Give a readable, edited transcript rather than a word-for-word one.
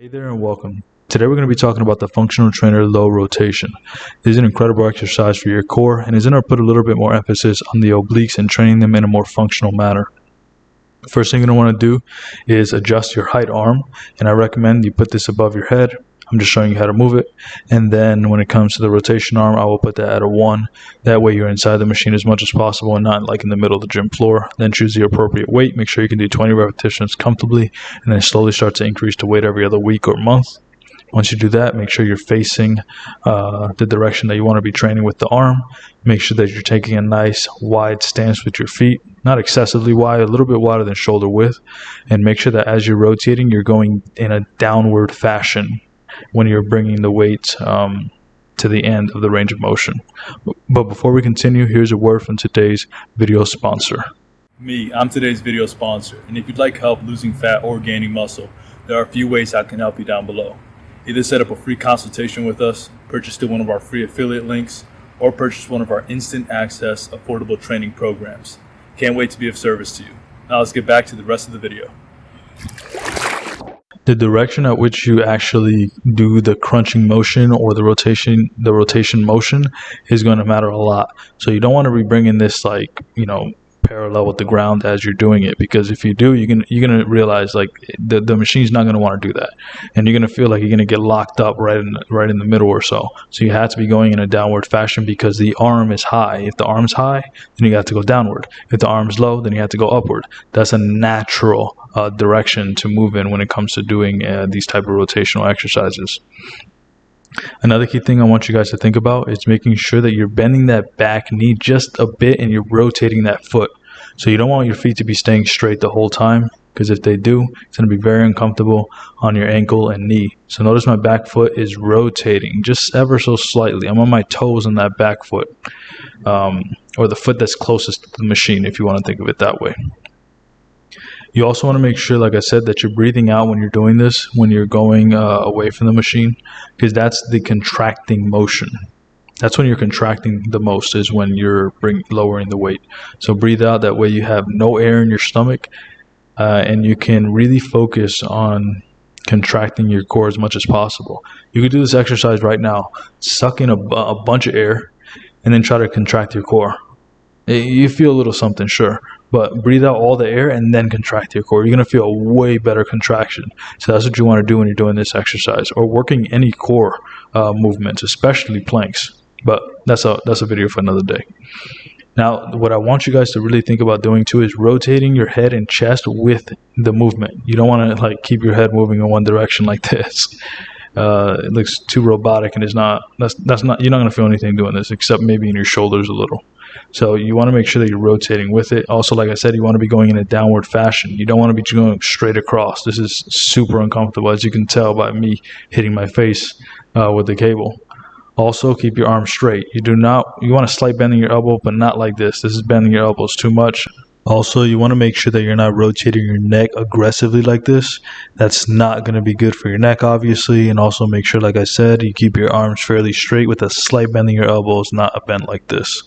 Hey there and welcome. Today we're going to be talking about the functional trainer low rotation. This is an incredible exercise for your core and is going to put a little bit more emphasis on the obliques and training them in a more functional manner. First thing you're going to want to do is adjust your height arm, and I recommend you put this above your head. I'm just showing you how to move it, and then when it comes to the rotation arm, I will put that at a 1. That way you're inside the machine as much as possible and not like in the middle of the gym floor. Then choose the appropriate weight. Make sure you can do 20 repetitions comfortably, and then slowly start to increase the weight every other week or month. Once you do that, make sure you're facing the direction that you want to be training with the arm. Make sure that you're taking a nice wide stance with your feet, not excessively wide, a little bit wider than shoulder width, and make sure that as you're rotating, you're going in a downward fashion when you're bringing the weight to the end of the range of motion. But before we continue, here's a word from today's video sponsor. I'm today's video sponsor, and if you'd like help losing fat or gaining muscle, there are a few ways I can help you down below. Either set up a free consultation with us, purchase through one of our free affiliate links, or purchase one of our instant access affordable training programs. Can't wait to be of service to you. Now let's get back to the rest of the video. The direction at which you actually do the crunching motion or the rotation motion is going to matter a lot. So you don't want to be bringing this parallel with the ground as you're doing it, because if you do, you're gonna realize the machine's not going to want to do that, and you're going to feel like you're going to get locked up right in the middle or so. So you have to be going in a downward fashion because the arm is high. If the arm's high, then you have to go downward. If the arm's low, then you have to go upward. That's a natural direction to move in when it comes to doing these type of rotational exercises. Another key thing I want you guys to think about is making sure that you're bending that back knee just a bit and you're rotating that foot. So you don't want your feet to be staying straight the whole time, because if they do, it's going to be very uncomfortable on your ankle and knee. So notice my back foot is rotating just ever so slightly. I'm on my toes on that back foot, or the foot that's closest to the machine, if you want to think of it that way. You also want to make sure, like I said, that you're breathing out when you're doing this, when you're going away from the machine, because that's the contracting motion. That's when you're contracting the most, is when you're lowering the weight. So breathe out. That way you have no air in your stomach, and you can really focus on contracting your core as much as possible. You could do this exercise right now. Suck in a bunch of air and then try to contract your core. You feel a little something, sure, but breathe out all the air and then contract your core. You're going to feel a way better contraction. So that's what you want to do when you're doing this exercise, or working any core movements, especially planks. But that's a video for another day. Now, what I want you guys to really think about doing too is rotating your head and chest with the movement. You don't want to keep your head moving in one direction like this. It looks too robotic, and that's not. You're not going to feel anything doing this, except maybe in your shoulders a little. So you want to make sure that you're rotating with it. Also, like I said, you want to be going in a downward fashion. You don't want to be going straight across. This is super uncomfortable, as you can tell by me hitting my face with the cable. Also, keep your arms straight. You want to slight bending your elbow, but not like this. This is bending your elbows too much. Also, you want to make sure that you're not rotating your neck aggressively like this. That's not going to be good for your neck, obviously. And also make sure, like I said, you keep your arms fairly straight with a slight bending your elbows, not a bend like this.